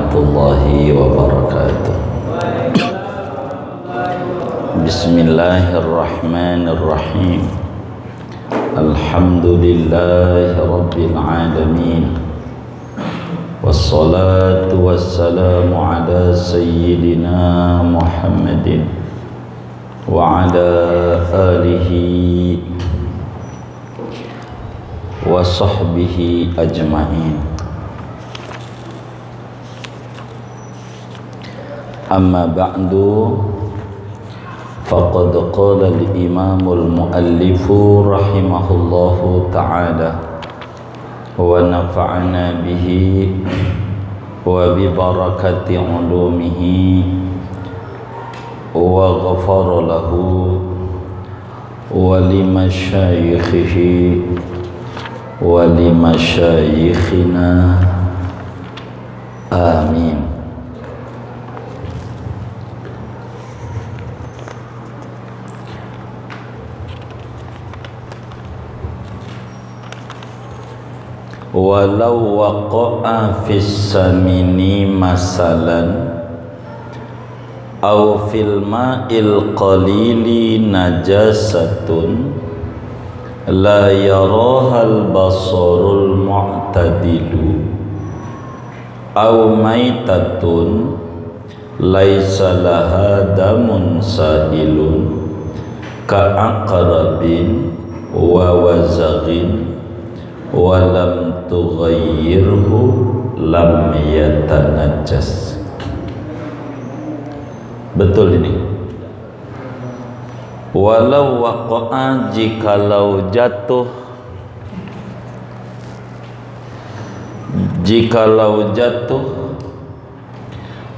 warahmatullahi wabarakatuh. Bismillahirrahmanirrahim. Alhamdulillahi rabbil alamin. Wassalatu wassalamu ala sayyidina Muhammadin wa ala alihi wa sahbihi ajma'in. Amma ba'du, faqad qala al-imamul muallifu rahimahullahu ta'ala wa nafa'ana bihi wa bi barakati ulumihi wa ghafara lahu wa limasyayikhihi wa limasyayikhina, amin. Walau waqa'a fis samini masalan aw fil ma'il qalili najasatun la yarahal basarul mu'tadilu aw maitatun laisa laha damun sahilun ka'aqrabin wa wazaghin walam tughayyirhu lam yatanajjas. Betul ini. Walau waqa'a, jikalau jatuh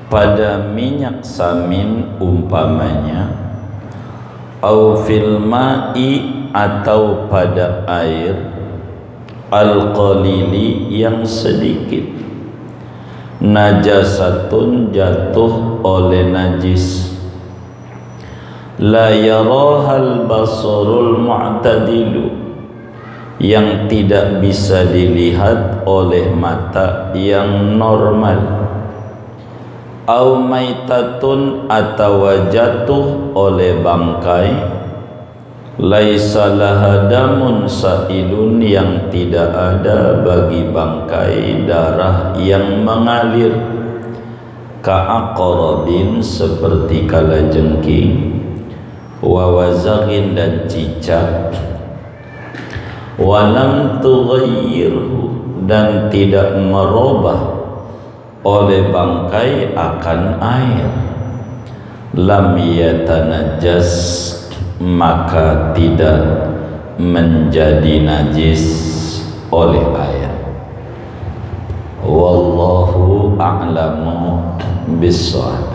pada minyak samin umpamanya, au fil ma'i, atau pada air al-qalili yang sedikit, najasatun jatuh oleh najis, la yarahal basarul mu'tadilu yang tidak bisa dilihat oleh mata yang normal, au maitatun, atau jatuh oleh bangkai, laisa laha damun sailun yang tidak ada bagi bangkai darah yang mengalir, ka'aqrabin seperti kalajengking, wa wazaghin dan cicak, walam tughayyirhu dan tidak merubah oleh bangkai akan air, lam yatanajjas maka tidak menjadi najis oleh air. Wallahu a'lamu bissawab.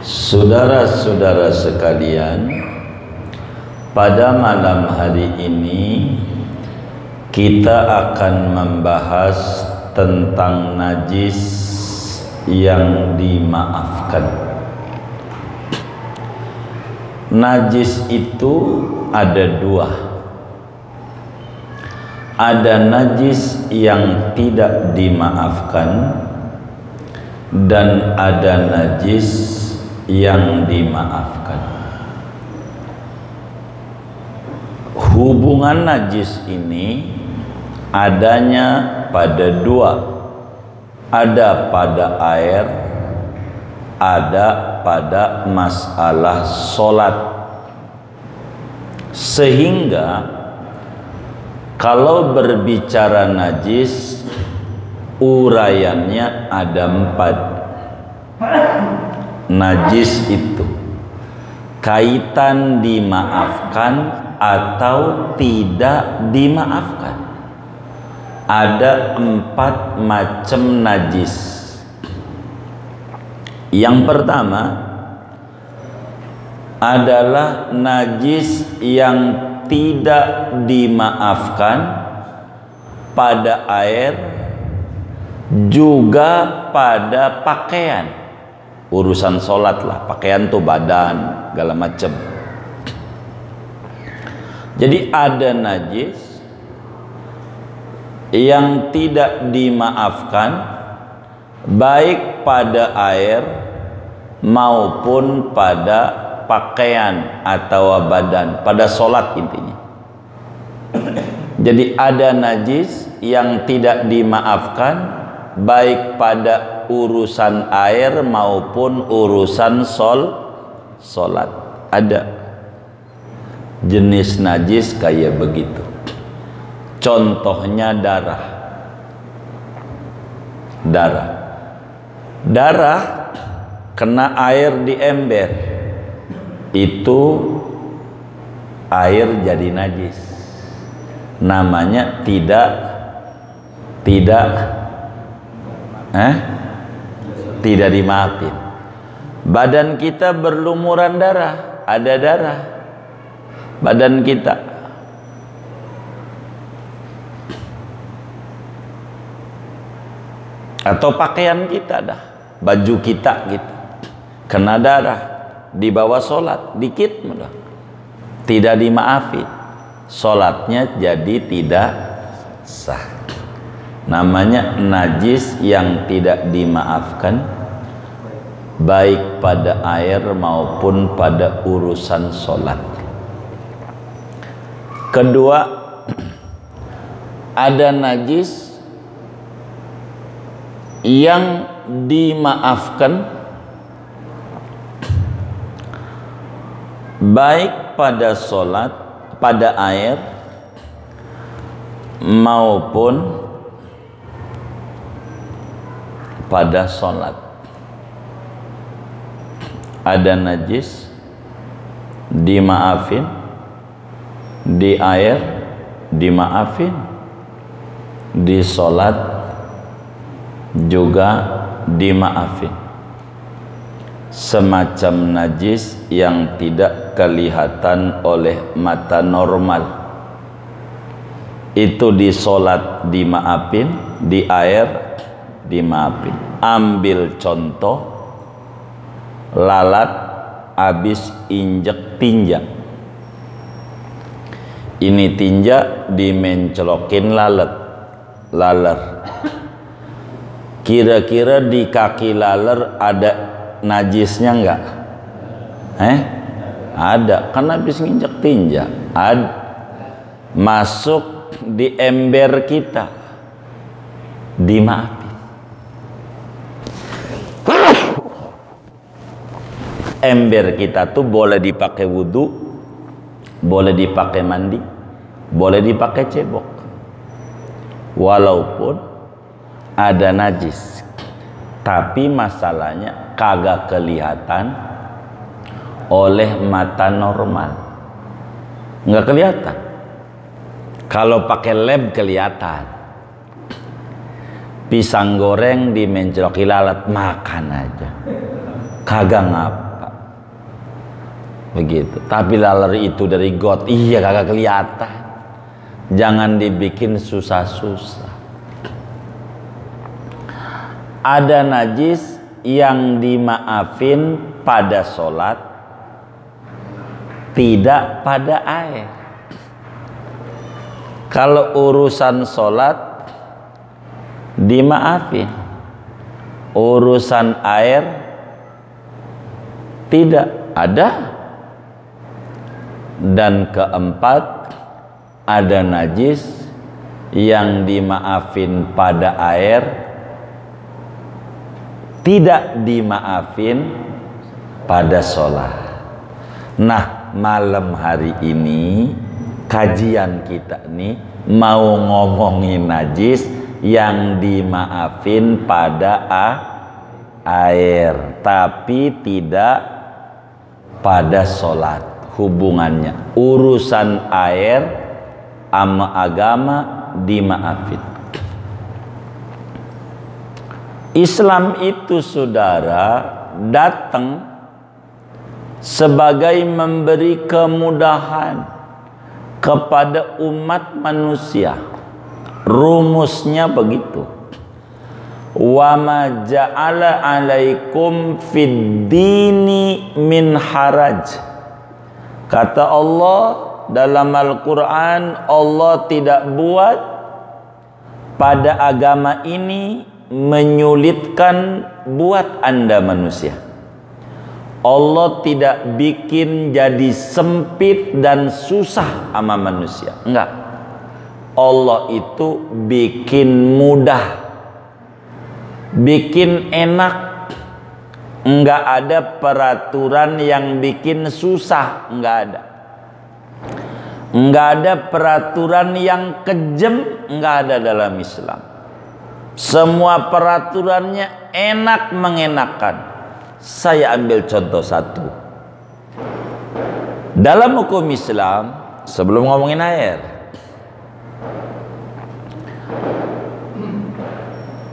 Saudara-saudara sekalian, pada malam hari ini kita akan membahas tentang najis yang dimaafkan. Najis itu ada dua. Ada najis yang tidak dimaafkan dan ada najis yang dimaafkan. Hubungan najis ini adanya pada dua. Ada pada air, ada pada masalah solat. Sehingga kalau berbicara najis, uraiannya ada 4. Najis itu kaitan dimaafkan atau tidak dimaafkan. Ada 4 macam najis. Yang pertama adalah najis yang tidak dimaafkan pada air, juga pada pakaian. Urusan sholat lah, pakaian tuh badan, segala macam. Jadi ada najis yang tidak dimaafkan baik pada air maupun pada pakaian atau badan, pada sholat intinya. Jadi ada najis yang tidak dimaafkan baik pada urusan air maupun urusan sholat. Ada jenis najis kayak begitu. Contohnya darah. Darah kena air di ember, itu air jadi najis. Namanya tidak dimaafin. Badan kita berlumuran darah, ada darah badan kita. Atau pakaian kita dah, baju kita gitu, kena darah di bawah sholat dikit mudah, tidak dimaafin, sholatnya jadi tidak sah. Namanya najis yang tidak dimaafkan baik pada air maupun pada urusan sholat. Kedua, ada najis yang dimaafkan baik pada sholat, pada air maupun pada sholat. Ada najis dimaafin di air, dimaafin di sholat juga dimaafin. Semacam najis yang tidak kelihatan oleh mata normal, itu di sholat dimaafin, di air dimaafin. Ambil contoh lalat habis injek tinja. Ini tinja dimenclokin laler. Kira-kira di kaki laler ada najisnya enggak? Ada, karena habis nginjek tinja. Ada. Masuk di ember kita, dimaafin. Ember kita tuh boleh dipakai wudhu, boleh dipakai mandi, boleh dipakai cebok. Walaupun ada najis, tapi masalahnya kagak kelihatan oleh mata normal, nggak kelihatan. Kalau pakai lab kelihatan. Pisang goreng dimencloki lalat, makan aja, kagak ngapa begitu. Tapi laler itu dari got, iya kagak kelihatan. Jangan dibikin susah-susah. Ada najis yang dimaafin pada sholat, tidak pada air. Kalau urusan sholat dimaafin, urusan air tidak ada. Dan keempat, ada najis yang dimaafin pada air, tidak dimaafin pada sholat. Nah, malam hari ini kajian kita nih mau ngomongin najis yang dimaafin pada air, tapi tidak pada sholat. Hubungannya urusan air sama agama dimaafin. Islam itu saudara datang sebagai memberi kemudahan kepada umat manusia. Rumusnya begitu. Wa ma ja'ala 'alaikum fid dini min haraj. Kata Allah dalam Al-Quran, Allah tidak buat pada agama ini menyulitkan buat Anda manusia. Allah tidak bikin jadi sempit dan susah sama manusia. Enggak. Allah itu bikin mudah, bikin enak. Enggak ada peraturan yang bikin susah, enggak ada. Enggak ada peraturan yang kejam, enggak ada dalam Islam. Semua peraturannya enak mengenakan. Saya ambil contoh satu. Dalam hukum Islam, sebelum ngomongin air,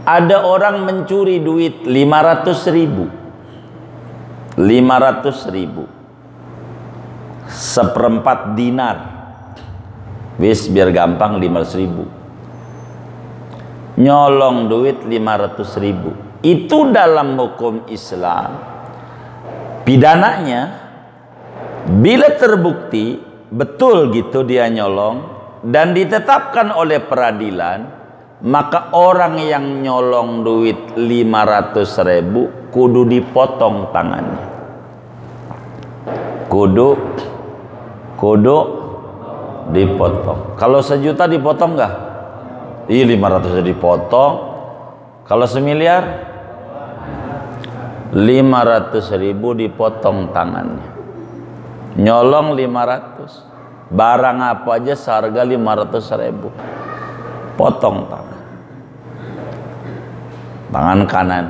ada orang mencuri duit 500.000, 500.000, seperempat dinar, wis biar gampang 500.000, nyolong duit 500.000. Itu dalam hukum Islam pidananya, bila terbukti betul gitu dia nyolong dan ditetapkan oleh peradilan, maka orang yang nyolong duit 500.000 kudu dipotong tangannya. Kudu dipotong. Kalau 1 juta dipotong nggak? Iya, 500 dipotong. Kalau 1 miliar, 500.000 dipotong tangannya. Nyolong 500, barang apa aja seharga 500.000, potong tangan kanan.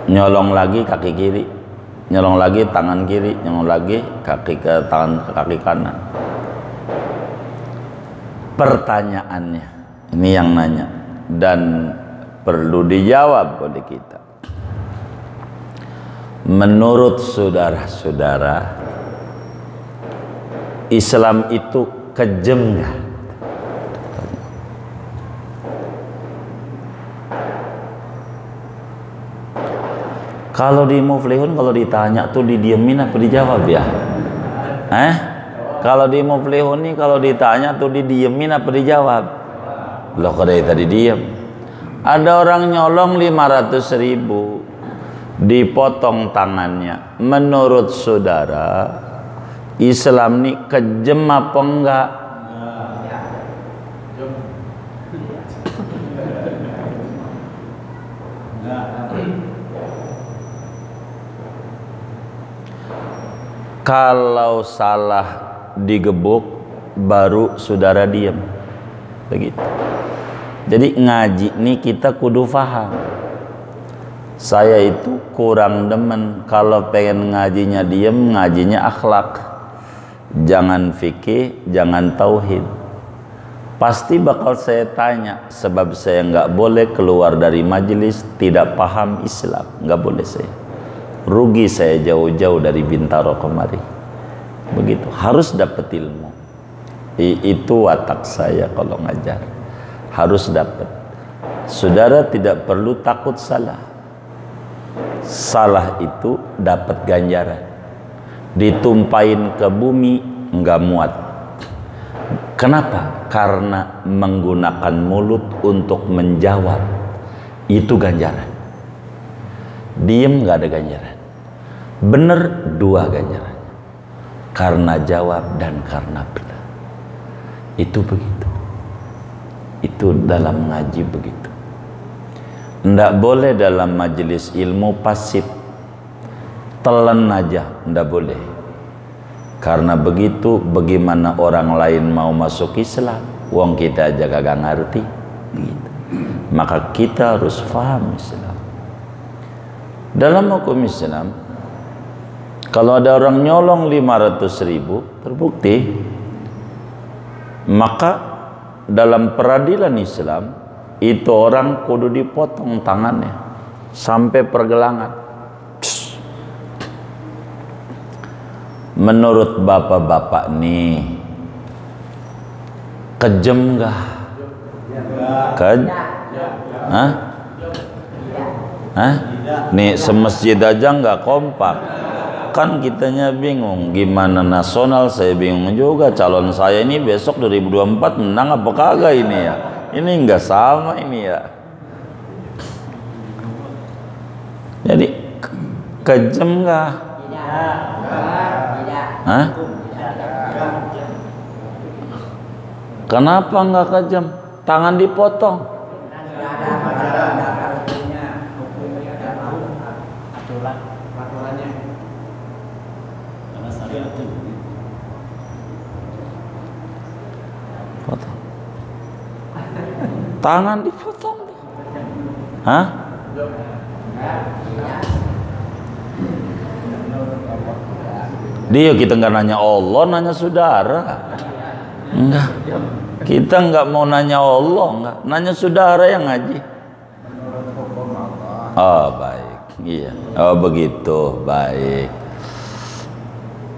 Nyolong lagi kaki kiri, nyolong lagi tangan kiri, nyolong lagi kaki kanan. Pertanyaannya, ini yang nanya dan perlu dijawab oleh kita. Menurut saudara-saudara, Islam itu kejam nggak? Kalau di Muflihun, kalau ditanya tuh didiemin apa dijawab ya? Kalau di Muflihun nih, kalau ditanya tuh didiemin apa dijawab? Loh, kok dari tadi diem? Ada orang nyolong 500.000, dipotong tangannya. Menurut saudara, Islam nih kejam apa enggak? Kalau salah digebuk, baru saudara diam. Begitu. Jadi ngaji nih kita kudu paham. Saya itu kurang demen kalau pengen ngajinya diem, ngajinya akhlak. Jangan fikih, jangan tauhid. Pasti bakal saya tanya, sebab saya nggak boleh keluar dari majelis tidak paham Islam, nggak boleh saya. Rugi saya jauh-jauh dari Bintaro kemari. Begitu, harus dapat ilmu. Itu watak saya kalau ngajar. Harus dapat. Saudara tidak perlu takut salah. Salah itu dapat ganjaran. Ditumpahin ke bumi nggak muat. Kenapa? Karena menggunakan mulut untuk menjawab. Itu ganjaran. Diem nggak ada ganjaran. Bener 2 ganjaran. Karena jawab dan karena benar. Itu begitu. Itu dalam ngaji begitu. Nggak boleh dalam majelis ilmu pasif, telan aja, nggak boleh. Karena begitu bagaimana orang lain mau masuk Islam, wong kita aja kagak ngerti. Begitu. Maka kita harus paham Islam. Dalam hukum Islam, kalau ada orang nyolong 500.000 terbukti, maka dalam peradilan Islam itu orang kudu dipotong tangannya sampai pergelangan. Menurut bapak-bapak nih, kejam nggak? Nih semasjid aja nggak kompak. Bahkan kitanya bingung, gimana nasional saya bingung juga, calon saya ini besok 2024 menang apa kagak ini ya. Ini enggak sama ini ya. Jadi kejam enggak? Hah? Kenapa enggak kejam? Tangan dipotong. Potong. Tangan dipotong. Hah? Dia kita nggak nanya Allah, nanya saudara. Enggak. Kita nggak mau nanya Allah, enggak. Nanya saudara yang ngaji. Oh baik, iya. Oh begitu, baik.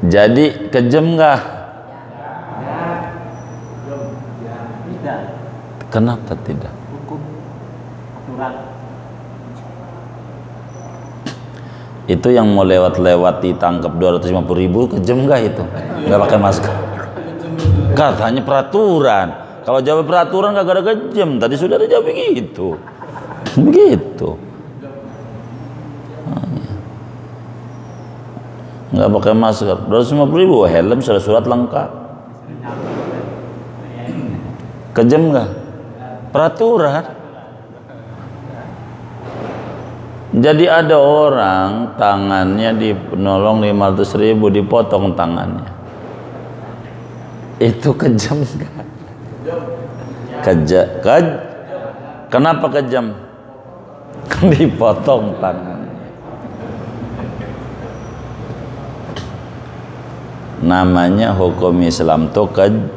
Jadi kejam nggak? Kenapa tidak? Itu yang mau lewat-lewat ditangkap 250.000 kejam nggak itu? Nggak pakai masker? Katanya peraturan. Kalau jawab peraturan nggak ada kejam. Tadi sudah dijawab begitu. Begitu. Nggak pakai masker. 250.000 helm surat lengkap. Kejam nggak? Peraturan. Jadi ada orang tangannya dipenolong 500.000 dipotong tangannya. Itu kejam nggak? Kenapa kejam? Dipotong tangan. Namanya hukum Islam tuh kejam.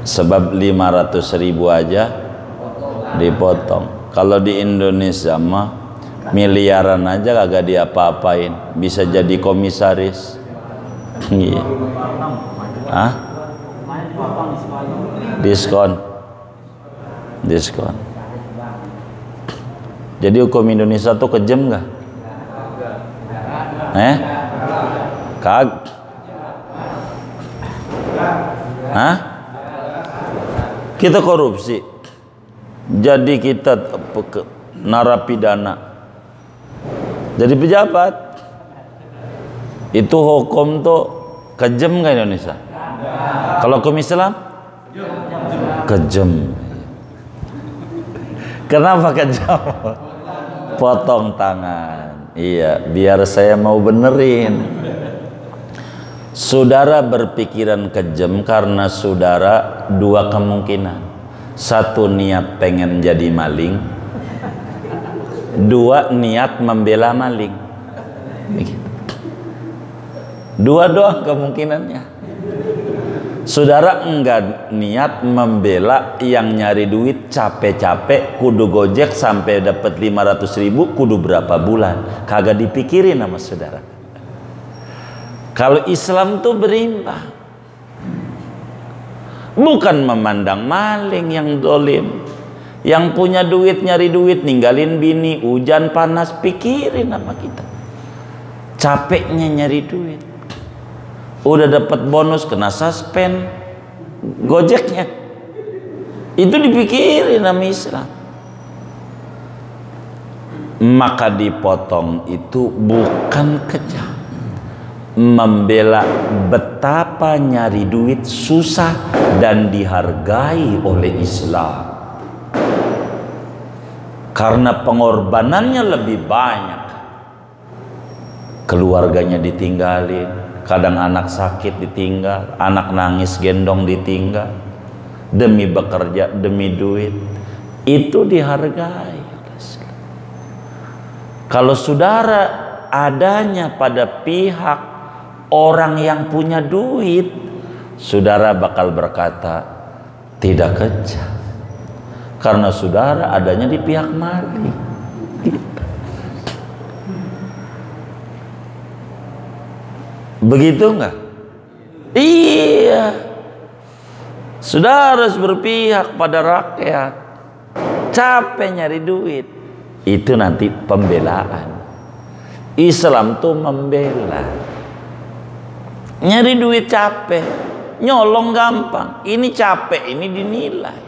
Sebab 500.000 aja dipotong. Kalau di Indonesia mah miliaran aja kagak diapa-apain, bisa jadi komisaris. Iya. Hah? Diskon. Jadi hukum Indonesia tuh kejam nggak? Hah? Kita korupsi. Jadi kita narapidana. Jadi pejabat. Itu hukum tuh kejam nggak Indonesia? Kalau hukum Islam? Kejam. Kenapa kejam? Potong tangan. Iya, biar saya mau benerin. Saudara berpikiran kejam karena saudara dua kemungkinan. Satu, niat pengen jadi maling. Dua, niat membela maling. Dua doang kemungkinannya. Saudara enggak niat membela yang nyari duit capek-capek kudu gojek sampai dapat 500.000 kudu berapa bulan, kagak dipikirin sama saudara. Kalau Islam tuh berimbang, bukan memandang maling yang dolim, yang punya duit nyari duit ninggalin bini hujan panas, pikirin sama kita capeknya nyari duit. Udah dapat bonus kena suspend gojeknya, itu dipikirin sama Islam. Maka dipotong itu bukan kejam, membela betapa nyari duit susah dan dihargai oleh Islam karena pengorbanannya lebih banyak. Keluarganya ditinggalin, kadang anak sakit ditinggal, anak nangis gendong ditinggal, demi bekerja, demi duit, itu dihargai. Kalau saudara adanya pada pihak orang yang punya duit, saudara bakal berkata tidak kejam, karena saudara adanya di pihak maling. Begitu enggak? Iya. Saudara harus berpihak pada rakyat. Capek nyari duit. Itu nanti pembelaan. Islam tuh membela. Nyari duit capek, nyolong gampang. Ini capek, ini dinilai.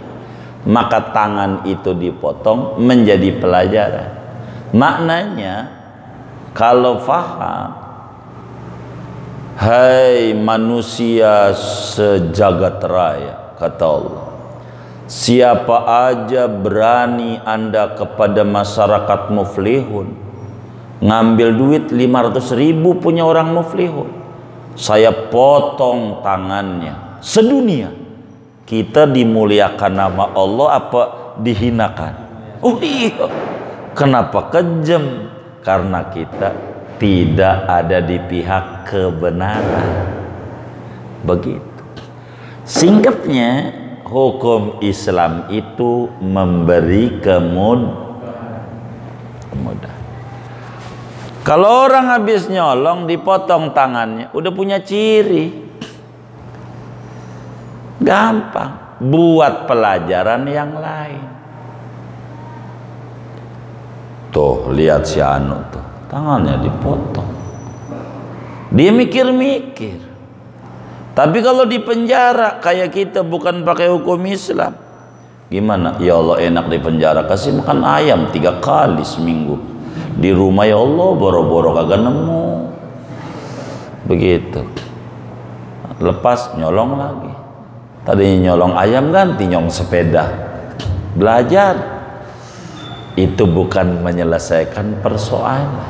Maka tangan itu dipotong menjadi pelajaran. Maknanya kalau faham, hai manusia sejagat raya, kata Allah, siapa aja berani Anda kepada masyarakat muflihun ngambil duit 500.000 punya orang muflihun, saya potong tangannya sedunia. Kita dimuliakan nama Allah apa dihinakan? Oh iya. Kenapa kejam? Karena kita tidak ada di pihak kebenaran. Begitu. Singkatnya, hukum Islam itu memberi kemudahan. Kalau orang habis nyolong dipotong tangannya, udah punya ciri. Gampang, buat pelajaran yang lain. Tuh, lihat si Anu tuh, tangannya dipotong. Dia mikir-mikir. Tapi kalau di penjara kayak kita bukan pakai hukum Islam, gimana? Ya Allah, enak di penjara, kasih makan ayam 3 kali seminggu. Di rumah ya Allah boro-boro kagak nemu. Begitu. Lepas nyolong lagi. Tadi nyolong ayam ganti nyolong sepeda. Belajar. Itu bukan menyelesaikan persoalan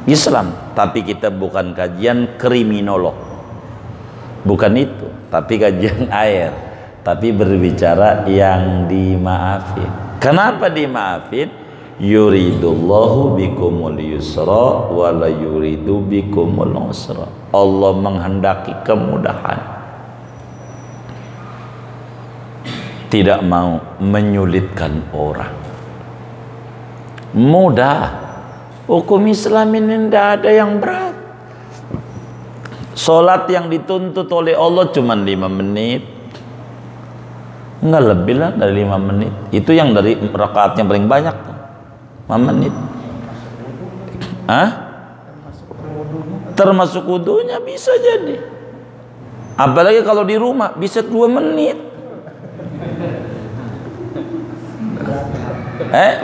Islam. Tapi kita bukan kajian kriminolog, bukan itu. Tapi kajian air. Tapi berbicara yang dimaafin. Kenapa dimaafin? Yuridullahu bikumul yusra wa la yuridu bikumul usra. Allah menghendaki kemudahan, tidak mau menyulitkan orang. Mudah. Hukum Islam ini tidak ada yang berat. Sholat yang dituntut oleh Allah cuma 5 menit. Enggak lebih lah dari 5 menit. Itu yang dari rakaatnya paling banyak tuh. 5 menit. Hah? Termasuk wudunya bisa jadi. Apalagi kalau di rumah bisa 2 menit.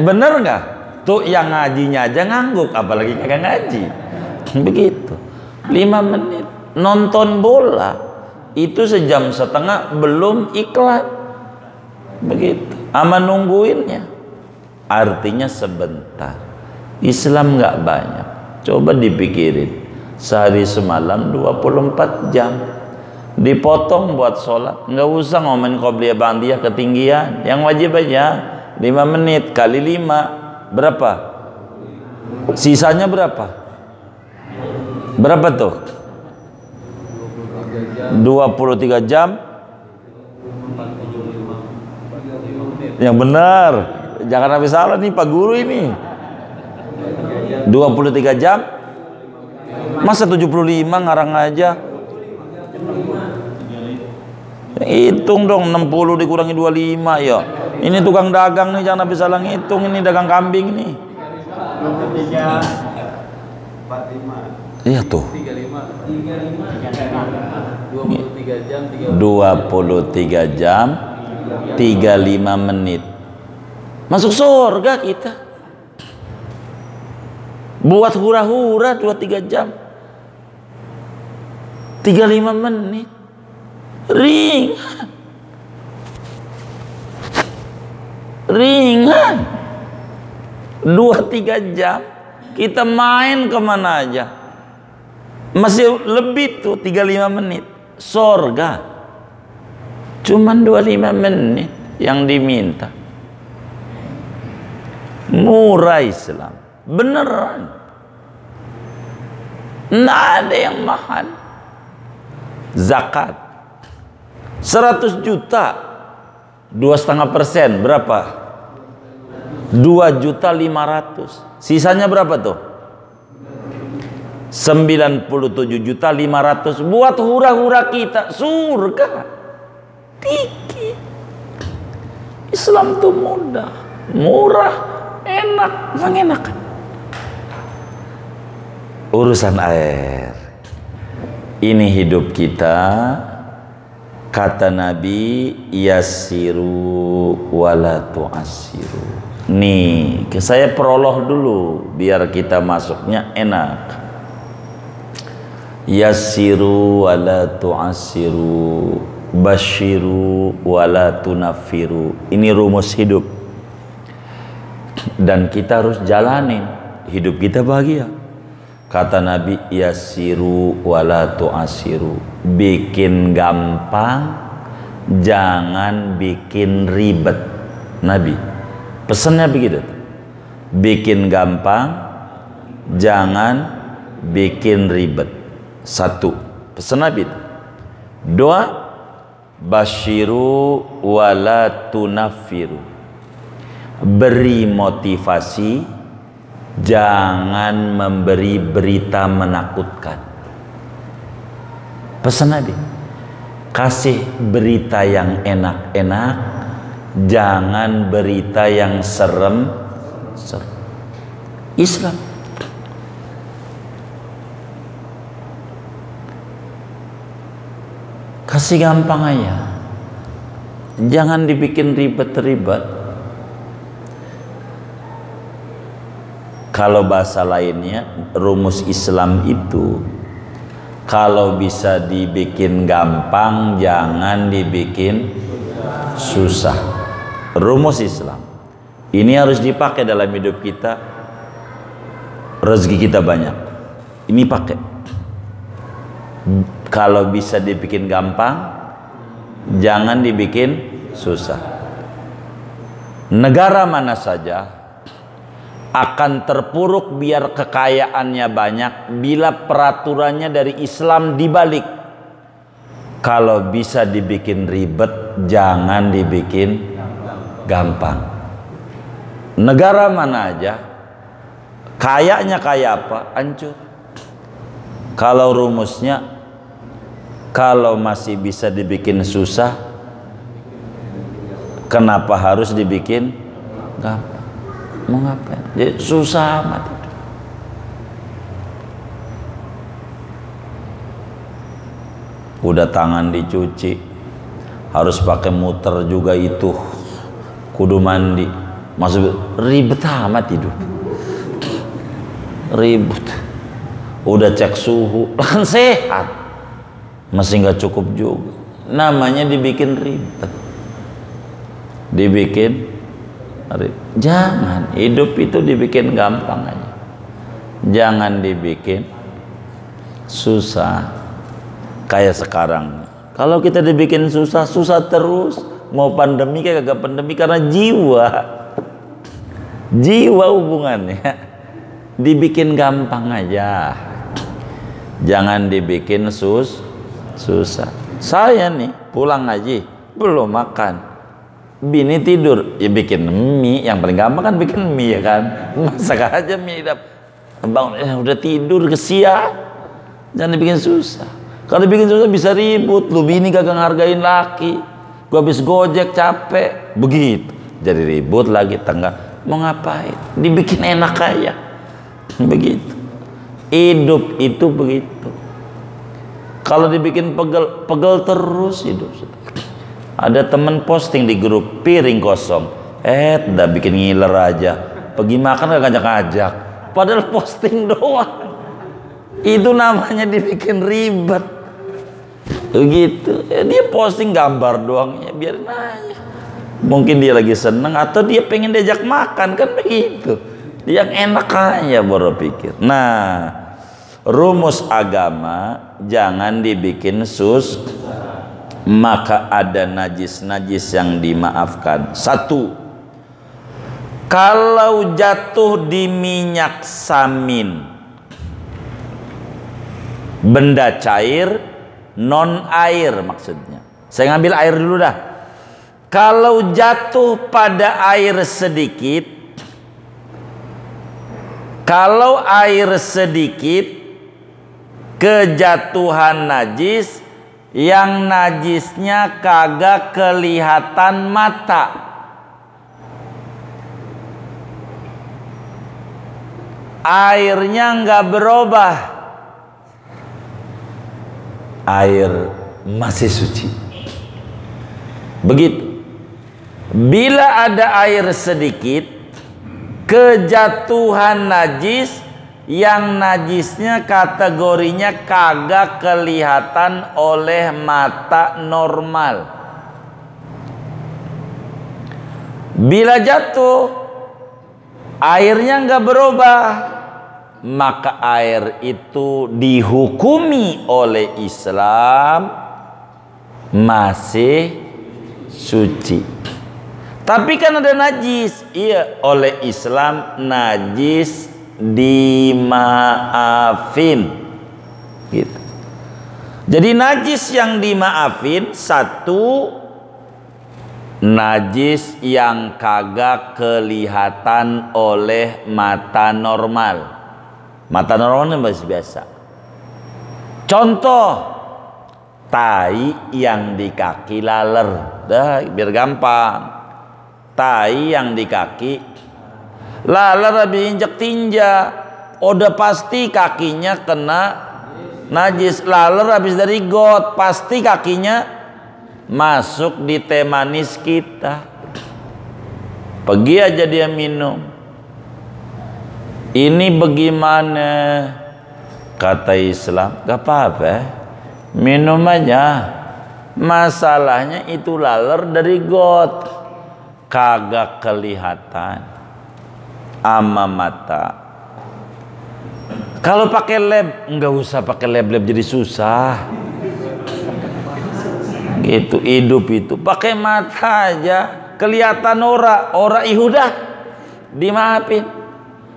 Bener nggak? Tuh yang ngajinya aja ngangguk, apalagi kagak ngaji. Begitu. 5 menit. Nonton bola itu 1,5 jam belum iklan. Begitu. Ama nungguinnya. Artinya sebentar. Islam nggak banyak. Coba dipikirin. Sehari semalam 24 jam. Dipotong buat sholat. Nggak usah ngomongin qobliyah ba'diyah ketinggian. Yang wajib aja 5 menit kali 5 berapa? Sisanya berapa? Berapa tuh? 23 jam. Yang benar. Jangan sampai salah nih Pak Guru ini. 23 jam. Masa 75 ngarang aja? Hitung dong, 60 dikurangi 25 ya. Ini tukang dagang nih, jangan habis salah ngitung. Ini dagang kambing nih. 45. Iya tuh. 23 jam 35 menit. Masuk surga kita. Buat hura-hura 23 jam 35 menit. Ringan 2-3 jam kita main kemana aja masih lebih tuh 35 menit. Sorga cuman 25 menit yang diminta. Murah Islam beneran, nggak ada yang mahal. Zakat 100 juta 2,5% berapa? 2.500.000. Sisanya berapa tuh? 97.500.000 buat hura-hura kita. Surga dikit. Islam tuh mudah, murah, enak, mengenakan. urusan air. Ini hidup kita. Kata Nabi, yassiru wala tu'assiru. Nih, saya prolog dulu biar kita masuknya enak. Yassiru wala tu'assiru, basyiru wala tunaffiru. Ini rumus hidup. Dan kita harus jalanin. Hidup kita bahagia. Kata Nabi, yassiru wala tu'assiru. Bikin gampang, jangan bikin ribet. Nabi pesannya begitu. Bikin gampang, jangan bikin ribet. Satu, pesan Nabi. Dua, basyiru wala tunaffiru. Beri motivasi, jangan memberi berita menakutkan. Pesan Nabi, kasih berita yang enak-enak, jangan berita yang serem. Islam. Kasih gampang aja, jangan dibikin ribet-ribet. Kalau bahasa lainnya, rumus Islam itu kalau bisa dibikin gampang, jangan dibikin susah. Rumus Islam ini harus dipakai dalam hidup kita. Rezeki kita banyak, ini pakai. Kalau bisa dibikin gampang, jangan dibikin susah. Negara mana saja akan terpuruk biar kekayaannya banyak bila peraturannya dari Islam dibalik. Kalau bisa dibikin ribet, jangan dibikin gampang. Negara mana aja kayaknya kayak apa, hancur. Kalau rumusnya, kalau masih bisa dibikin susah, kenapa harus dibikin gampang? Mau ngapain? Jadi susah amat itu. Udah tangan dicuci, harus pakai muter juga itu, kudu mandi, masuk ribet amat hidup. Ribut. Udah cek suhu, kan sehat, masih nggak cukup juga. Namanya dibikin ribet, dibikin. Jangan, hidup itu dibikin gampang aja, jangan dibikin susah. Kayak sekarang, kalau kita dibikin susah, susah terus. Mau pandemi kayak gak pandemi, karena jiwa hubungannya dibikin gampang aja, jangan dibikin susah. Saya nih pulang ngaji belum makan, bini tidur, ya bikin mie. Yang paling gampang kan bikin mie, ya kan, masak aja mie. Bangun, udah tidur kesian. Jangan dibikin susah. Kalau dibikin susah bisa ribut. Lu bini kagak ngargain laki, gua habis gojek capek, begitu jadi ribut lagi tangga. Mau ngapain? Dibikin enak aja, begitu. Hidup itu begitu. Kalau dibikin pegel terus hidup. Ada temen posting di grup piring kosong, udah bikin ngiler aja. Pergi makan gak ngajak-ngajak, padahal posting doang. Itu namanya dibikin ribet. Begitu. Dia posting gambar doang, ya biarin aja. Mungkin dia lagi seneng atau dia pengen diajak makan, kan begitu. Yang enak aja baru pikir. Nah, rumus agama jangan dibikin maka ada najis-najis yang dimaafkan. Satu, kalau jatuh di minyak samin, benda cair non air maksudnya. Saya ngambil air dulu dah. Kalau jatuh pada air sedikit, kalau air sedikit kejatuhan najis, yang najisnya kagak kelihatan mata. airnya nggak berubah, air masih suci. Begitu. Bila ada air sedikit, kejatuhan najis, yang najisnya kategorinya kagak kelihatan oleh mata normal. Bila jatuh, airnya nggak berubah, maka air itu dihukumi oleh Islam masih suci. Tapi kan ada najis, iya, oleh Islam najis dimaafin, gitu. Jadi najis yang dimaafin, satu, najis yang kagak kelihatan oleh mata normal. Mata normalnya masih biasa. Contoh, tai yang di kaki laler, dah biar gampang. Tai yang di kaki laler habis injek tinja, udah pasti kakinya kena najis. Laler habis dari got, pasti kakinya masuk di teh manis kita. Pergi aja dia minum. Ini bagaimana? Kata Islam, gak apa-apa, minum aja. Masalahnya itu laler dari got, kagak kelihatan ama mata. Kalau pakai lab, nggak usah pakai lab jadi susah. Gitu hidup itu pakai mata aja, kelihatan ora ihudah dimaafin.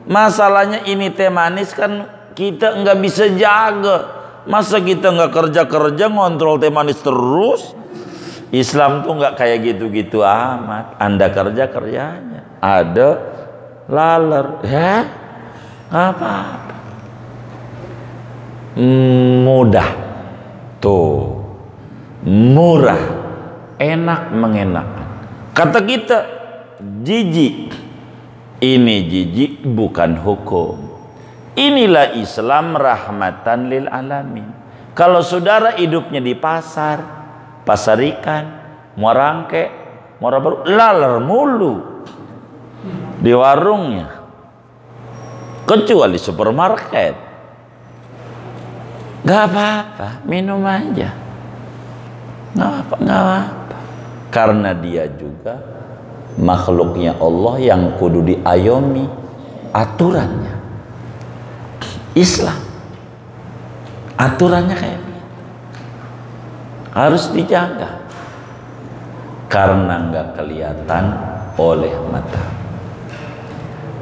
Masalahnya ini teh manis kan kita nggak bisa jaga. Masa kita nggak kerja ngontrol teh manis terus? Islam tuh nggak kayak gitu-gitu amat. Anda kerjanya ada laler, ya apa-apa, mudah tuh, murah, enak mengenakan. Kata kita jijik, ini jijik bukan hukum. Inilah Islam rahmatan lil alamin. Kalau saudara hidupnya di pasar ikan, Muarangke, Muara Baru, laler mulu di warungnya, kecuali supermarket. Gak apa-apa, minum aja, gak apa-apa, karena dia juga makhluknya Allah yang kudu diayomi aturannya. Islam aturannya kayak harus dijaga karena nggak kelihatan oleh mata.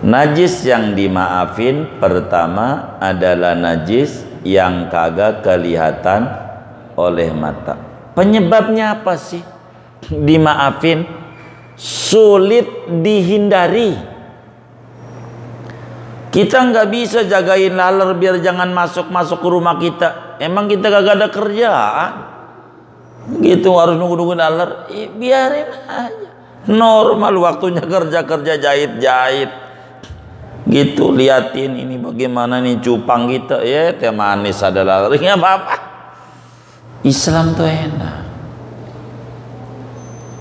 Najis yang dimaafin pertama adalah najis yang kagak kelihatan oleh mata. Penyebabnya apa sih dimaafin? Sulit dihindari. Kita nggak bisa jagain laler biar jangan masuk ke rumah kita. Emang kita kagak ada kerjaan? Gitu harus nunggu laler, biarin aja, normal waktunya kerja jahit gitu. Liatin ini bagaimana nih cupang kita, ya teh manis ada lalernya, apa-apa. Islam tuh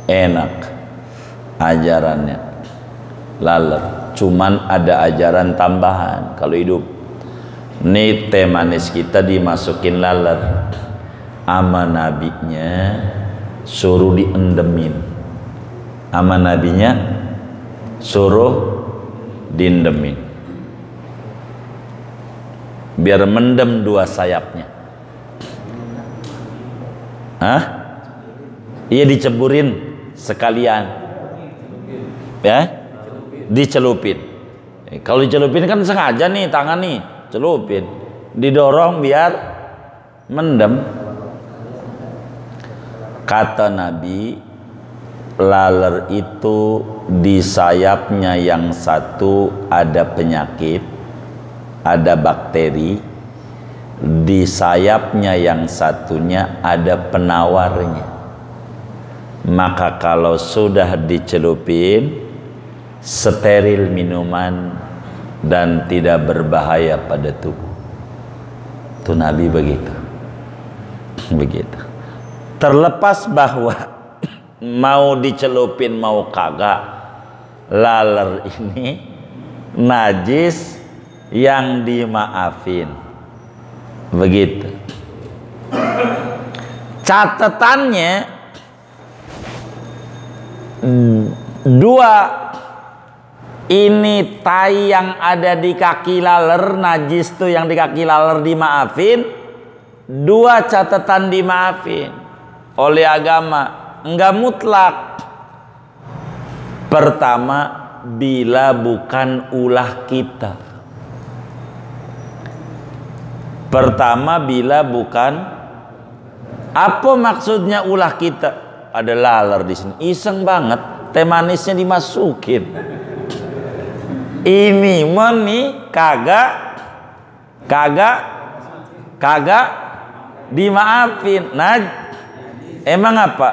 enak ajarannya laler, cuman ada ajaran tambahan. Kalau hidup nih teh manis kita dimasukin laler, ama nabinya suruh diendemin, ama nabinya suruh diendemin biar mendem dua sayapnya. Hah? Iya, diceburin sekalian, ya, dicelupin. Kalau dicelupin kan sengaja nih tangan nih celupin, didorong biar mendem. Kata Nabi, laler itu di sayapnya yang satu ada penyakit, ada bakteri, di sayapnya yang satunya ada penawarnya. Maka kalau sudah dicelupin, steril minuman, dan tidak berbahaya pada tubuh. Itu Nabi begitu. Begitu. Terlepas bahwa mau dicelupin mau kagak, laler ini najis yang dimaafin. Begitu. Catatannya dua, ini tai yang ada di kaki laler, najis tuh yang di kaki laler dimaafin. Dua catatan dimaafin oleh agama, enggak mutlak. Pertama, bila bukan ulah kita. Pertama, bila bukan, apa maksudnya ulah kita? Ada laler di sini, iseng banget, teh manisnya dimasukin. Ini nih kagak dimaafin. Nah, emang apa?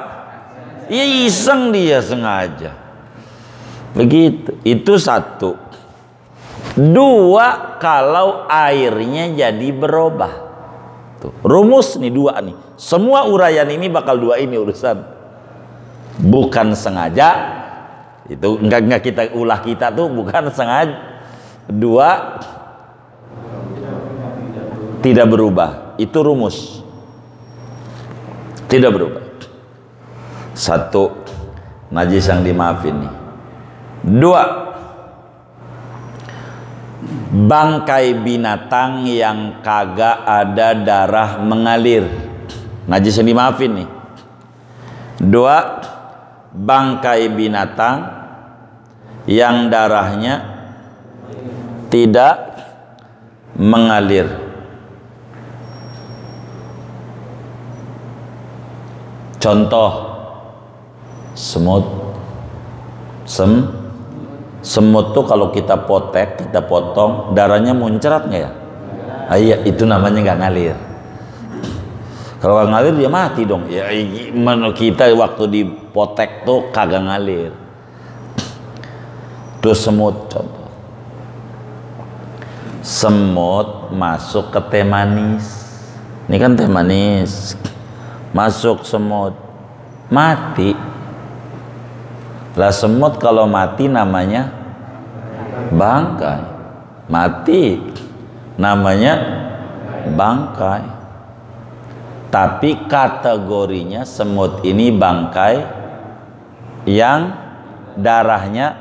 Ya iseng, dia sengaja. Begitu. Itu satu. Dua, kalau airnya jadi berubah. Tuh, rumus nih dua nih. Semua uraian ini bakal dua ini urusan. Bukan sengaja. Itu enggak kita ulah kita tuh bukan sengaja. Dua, tidak berubah. Itu rumus. Tidak berubah. Satu, najis yang dimaafin nih. Dua, bangkai binatang yang kagak ada darah mengalir, najis yang dimaafin nih. Dua, bangkai binatang yang darahnya tidak mengalir. Contoh, semut. Semut tuh kalau kita potek, kita potong, darahnya muncrat nggak ya? Iya, itu namanya nggak ngalir. Kalau nggak ngalir dia mati dong. Ya, kita waktu dipotek tuh kagak ngalir. Tuh semut contoh. Semut masuk ke teh manis. Ini kan teh manis. Masuk semut, mati. Lah semut kalau mati namanya bangkai. Mati namanya bangkai. Tapi kategorinya semut ini bangkai yang darahnya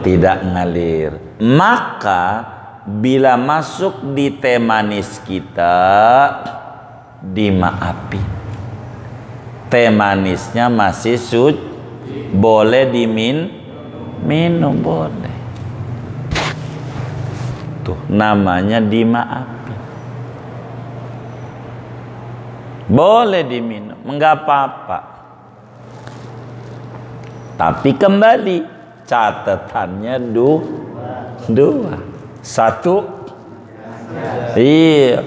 tidak ngalir. Maka bila masuk di teh manis kita, dimaafin. Teh manisnya masih boleh minum boleh. Tuh namanya dimaafin. Boleh diminum, enggak apa-apa. Tapi kembali catatannya dua. Satu, iya,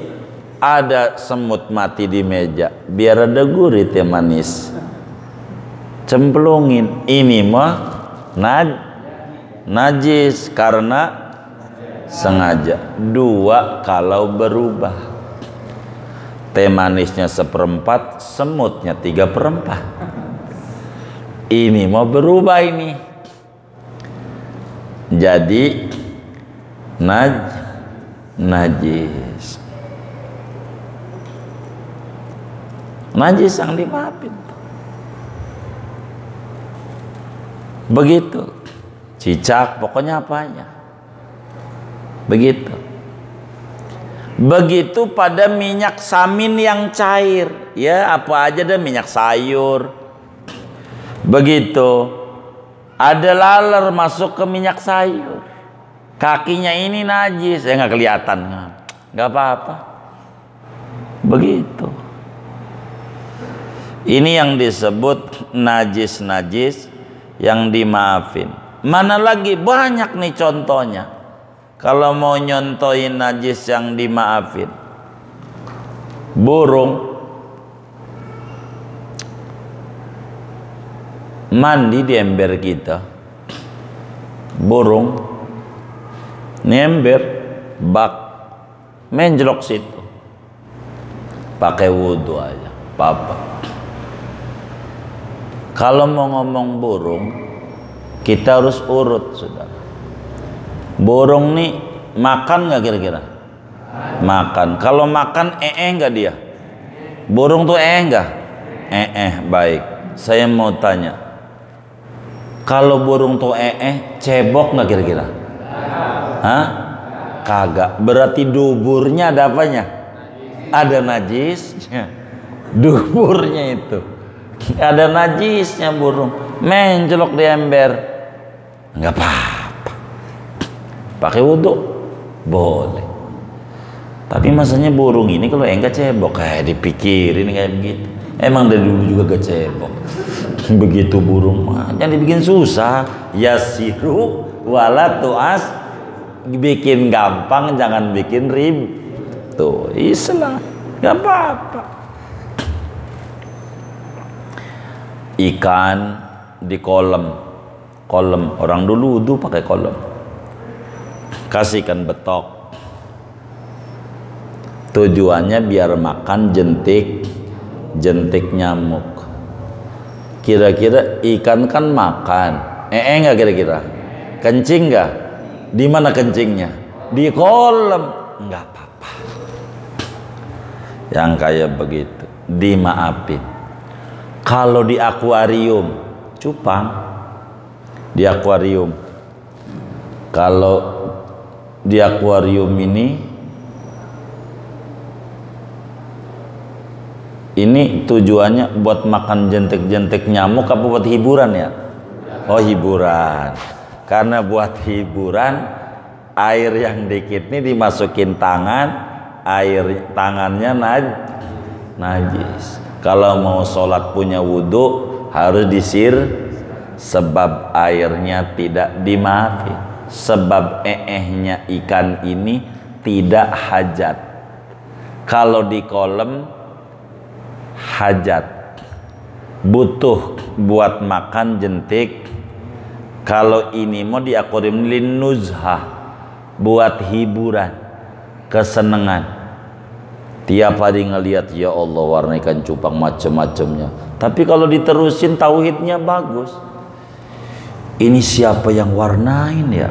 ada semut mati di meja, biar ada gurih teh manis, cemplungin. Ini mah najis karena sengaja. Dua, kalau berubah, teh manisnya 1/4, semutnya 3/4. Ini mau berubah ini, jadi najis. Najis yang dimaafin. Begitu. Cicak, pokoknya apanya. Begitu. Begitu pada minyak samin yang cair. Ya apa aja deh, minyak sayur. Begitu. Ada laler masuk ke minyak sayur. Kakinya ini najis. Ya nggak kelihatan. Nggak apa-apa. Begitu. Ini yang disebut najis-najis yang dimaafin. Mana lagi banyak nih contohnya. Kalau mau nyontohin najis yang dimaafin, burung mandi di ember kita, burung nyember bak menjelok situ, pakai wudhu aja papa. Kalau mau ngomong burung, kita harus urut, saudara. Burung nih makan nggak kira-kira? Makan. Kalau makan nggak dia? Burung tuh nggak? Baik. Saya mau tanya, kalau burung tuh cebok nggak kira-kira? Hah? Kagak. Berarti duburnya ada apanya? Ada najisnya. Duburnya itu ada najisnya burung. Menjelok di ember, nggak apa-apa. Pakai wudhu boleh. Tapi masanya burung ini kalau enggak cebok, kayak dipikirin kayak begitu. Emang dari dulu juga gak cebok. Begitu burung mah jangan dibikin susah. Yasiru wala tu'as, bikin gampang jangan bikin ribet. Tuh Islam nggak apa-apa. Ikan di kolam orang dulu wudu pakai kolam, kasih ikan betok, tujuannya biar makan jentik nyamuk. Kira-kira ikan kan makan nggak kira-kira? Kencing nggak? Di mana kencingnya? Di kolam. Nggak apa-apa. Yang kayak begitu dimaafin. Kalau di akuarium, cupang di akuarium. Kalau di akuarium ini tujuannya buat makan jentik-jentik nyamuk apa buat hiburan ya? Oh hiburan. Karena buat hiburan, air yang dikit ini dimasukin tangan, air tangannya najis. Kalau mau sholat punya wudhu harus disir, sebab airnya tidak dimaafin. Sebab nya ikan ini tidak hajat. Kalau di kolam hajat, butuh buat makan jentik. Kalau ini mau di akuarium linuzhah, buat hiburan, kesenangan. Tiap hari ngelihat, ya Allah warna ikan cupang macam-macamnya. Tapi kalau diterusin tauhidnya bagus. Ini siapa yang warnain ya?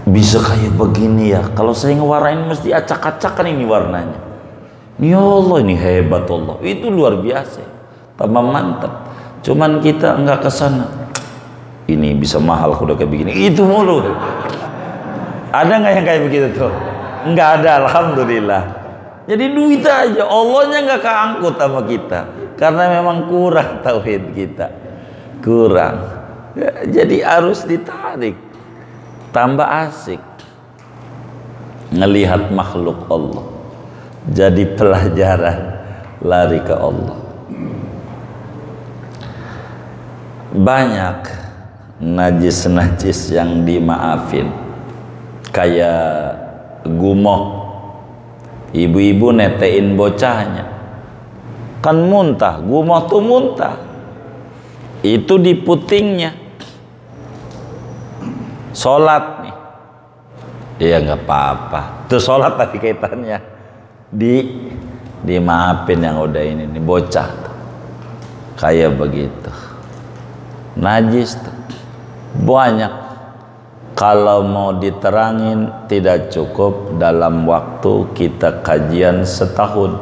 Bisa kayak begini ya? Kalau saya ngewarnain mesti acak-acakan ini warnanya. Ya Allah ini hebat Allah. Itu luar biasa. Tambah mantap. Cuman kita nggak kesana. Ini bisa mahal udah kayak begini. Itu mulu. Ada nggak yang kayak begitu tuh? Nggak ada, alhamdulillah. Jadi duit aja, Allahnya nggak keangkut sama kita, karena memang kurang tauhid kita, kurang. Ya, jadi harus ditarik, tambah asik ngelihat makhluk Allah. Jadi pelajaran lari ke Allah. Banyak najis-najis yang dimaafin, kayak gumoh. Ibu-ibu netein bocahnya, kan muntah, gumoh tuh muntah. Itu di putingnya. Sholat nih, iya nggak apa-apa. Itu sholat tapi kaitannya dimaafin yang udah ini nih bocah tuh. Kayak begitu. Najis tuh banyak. Kalau mau diterangin tidak cukup dalam waktu kita kajian setahun.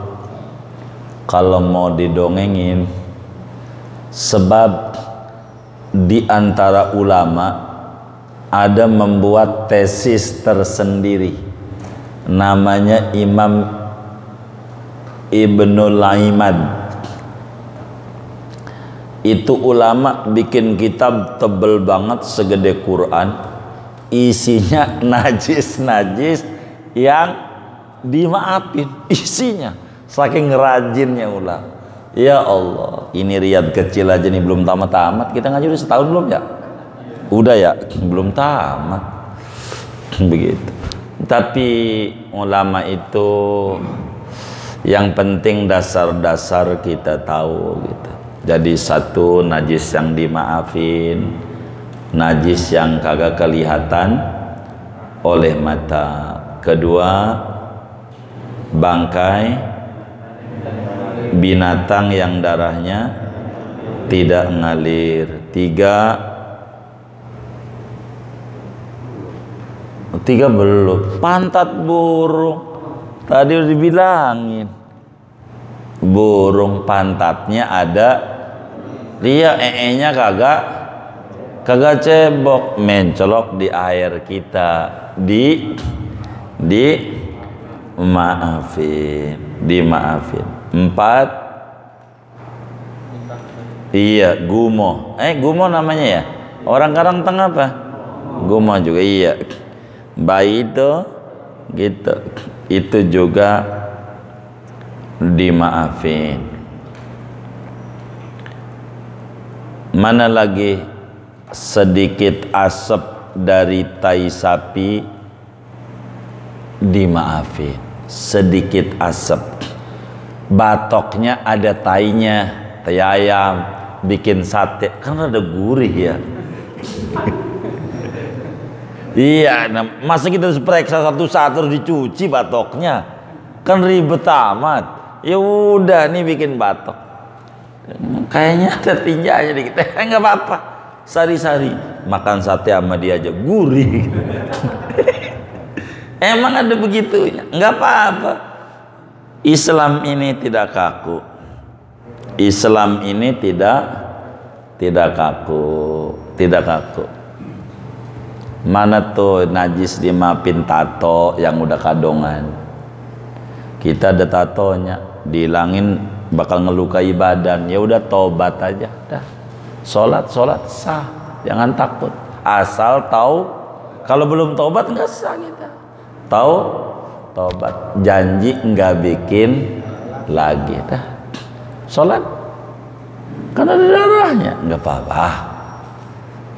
Kalau mau didongengin, sebab di antara ulama ada membuat tesis tersendiri, namanya Imam Ibnul Aimad. Itu ulama bikin kitab tebel banget segede Quran, isinya najis-najis yang dimaafin, isinya saking rajinnya ulama. Ya Allah, ini Riyadh kecil aja nih belum tamat-tamat. Kita ngaji udah setahun belum ya? Udah ya, belum tamat. Begitu. Tapi ulama itu yang penting dasar-dasar kita tahu gitu. Jadi satu, najis yang dimaafin, najis yang kagak kelihatan oleh mata. Kedua, bangkai binatang yang darahnya tidak ngalir. Tiga belum, pantat burung. Tadi udah dibilangin, burung pantatnya ada, dia nya kagak cebok, mencolok di air kita, dimaafin. 4, iya, gumo. Gumo namanya ya, orang Karang Tengah apa? Gumo juga, iya. Bayi itu gitu, itu juga dimaafin. Mana lagi? Sedikit asap dari tai sapi dimaafin, sedikit asap. Batoknya ada tainya, tai ayam, bikin sate kan ada gurih ya. Iya, masa kita harus periksa satu-satu dicuci batoknya, kan ribet amat. Ya udah nih bikin batok, kayaknya ada tinjanya dikit, nggak apa-apa, sari-sari makan sate sama dia aja gurih. Emang ada begitunya, nggak apa-apa. Islam ini tidak kaku, Islam ini tidak kaku. Mana tuh najis dimaafin tato yang udah kadongan. Kita ada tatonya, dihilangin bakal ngelukai badan. Ya udah tobat aja, dah. Sholat sah, jangan takut. Asal tahu, kalau belum tobat nggak sah kita. Tahu, tobat, janji nggak bikin lagi, dah. Sholat, karena ada darahnya, nggak apa-apa.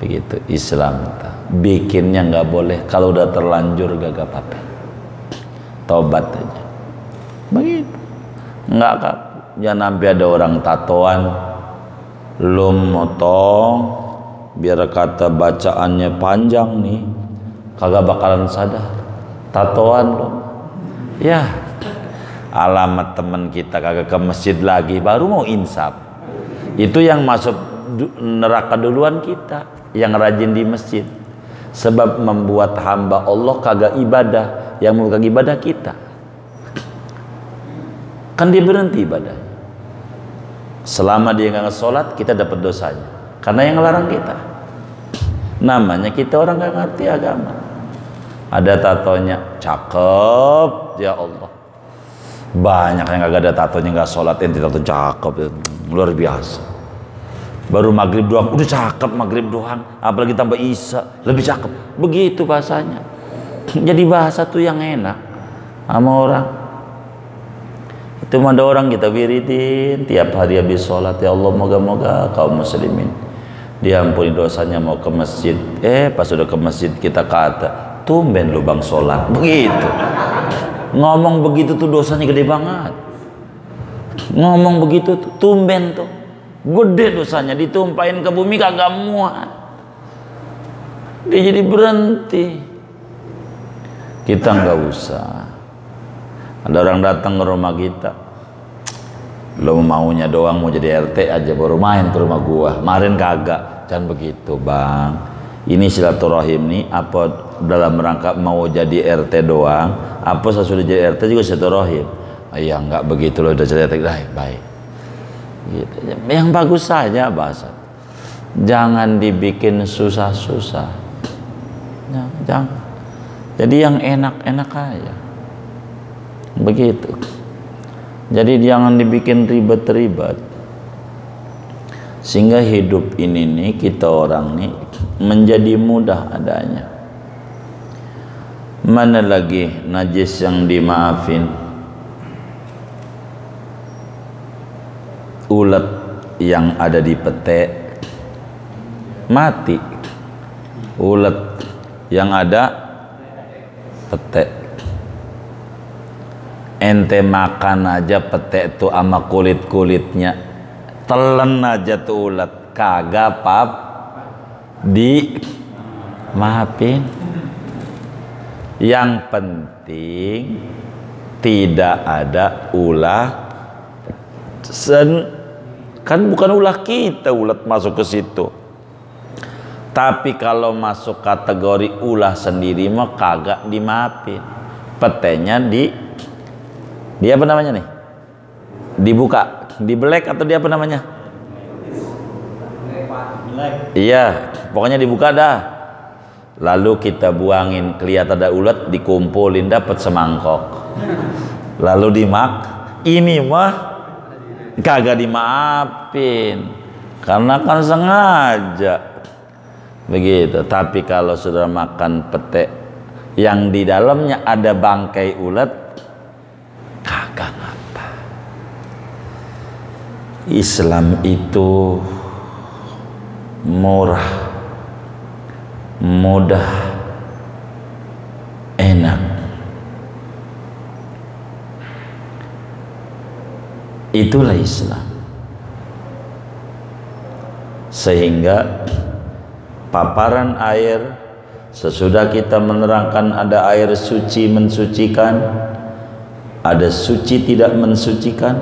Begitu Islam. Bikinnya nggak boleh, kalau udah terlanjur gak apa-apa, tobat aja begitu. Nggak kak, jangan sampai ada orang tatoan lu motong biar kata bacaannya panjang nih, kagak bakalan sadar tatoan lo ya. Alamat teman kita kagak ke masjid lagi, baru mau insaf. Itu yang masuk neraka duluan kita, yang rajin di masjid. Sebab membuat hamba Allah kagak ibadah, yang mau kagak ibadah kita. Kan dia berhenti ibadah. Selama dia nggak sholat, kita dapat dosanya. Karena yang ngelarang kita. Namanya kita orang nggak ngerti agama. Ada tatonya, cakep, ya Allah. Banyak yang kagak ada tatonya nggak sholat, ente tato cakep, luar biasa. Baru maghrib doang udah cakep, maghrib doang, apalagi tambah isya lebih cakep. Begitu bahasanya. Jadi bahasa tuh yang enak sama orang. Itu ada orang kita wiridin tiap hari habis sholat, ya Allah moga-moga kaum muslimin diampuni dosanya mau ke masjid. Pas udah ke masjid kita kata, tumben lu bang sholat. Begitu. Ngomong begitu tuh dosanya gede banget. Ngomong begitu tuh tumben tuh gede dosanya, ditumpahin ke bumi kagak muat. Dia jadi berhenti. Kita nggak usah. Ada orang datang ke rumah kita, lo maunya doang mau jadi RT aja, baru main ke rumah gua. Kemarin kagak. Jangan begitu bang. Ini silaturahim nih, apa dalam rangka mau jadi RT doang, apa sesudah jadi RT juga silaturahim. Ya nggak begitu, lo udah jadi RT, baik. Gitu. Yang bagus saja bahasa, jangan dibikin susah-susah, jangan. Jadi yang enak-enak aja, begitu. Jadi jangan dibikin ribet-ribet, sehingga hidup ini nih kita orang nih menjadi mudah adanya. Mana lagi najis yang dimaafin? Ulet yang ada di pete mati. Ulet yang ada pete, ente makan aja pete itu sama kulit-kulitnya, telen aja tuh ulet, kagak pap di maafin. Yang penting tidak ada ulah kan bukan ulah kita ulat masuk ke situ. Tapi kalau masuk kategori ulah sendiri mah kagak dimaafin. Petenya di apa namanya nih? Dibuka, dibelek atau dia apa namanya? Iya, pokoknya dibuka dah. Lalu kita buangin, kelihatan ada ulat, dikumpulin, dapat semangkok. Lalu ini mah kagak dimaafin karena kan sengaja begitu. Tapi kalau sudah makan pete yang di dalamnya ada bangkai ulat, kagak ngapa. Islam itu murah, mudah, enak. Itulah Islam. Sehingga paparan air, sesudah kita menerangkan ada air suci mensucikan, ada suci tidak mensucikan,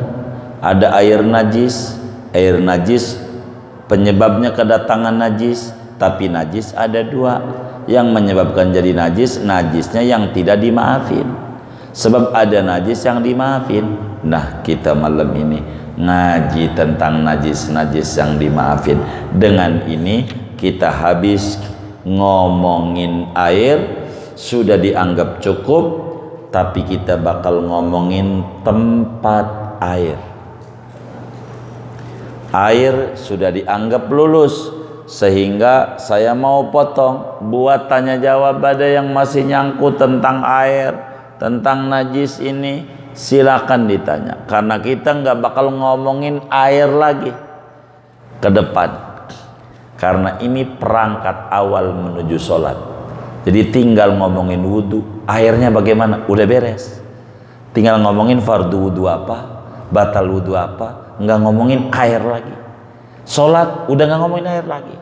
ada air najis penyebabnya kedatangan najis. Tapi najis ada dua, yang menyebabkan jadi najis, najisnya yang tidak dimaafin. Sebab ada najis yang dimaafin. Nah, kita malam ini ngaji tentang najis-najis yang dimaafin. Dengan ini kita habis ngomongin air, sudah dianggap cukup, tapi kita bakal ngomongin tempat air. Air sudah dianggap lulus, sehingga saya mau potong buat tanya jawab ada yang masih nyangkut tentang air, tentang najis ini. Silakan ditanya, karena kita nggak bakal ngomongin air lagi ke depan, karena ini perangkat awal menuju sholat. Jadi tinggal ngomongin wudhu, airnya bagaimana, udah beres. Tinggal ngomongin fardu wudhu apa, batal wudhu apa, nggak ngomongin air lagi. Sholat udah nggak ngomongin air lagi,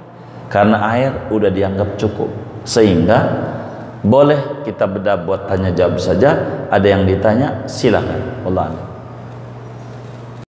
karena air udah dianggap cukup. Sehingga boleh kita bedah buat tanya jawab saja. Ada yang ditanya, silakan. Allah.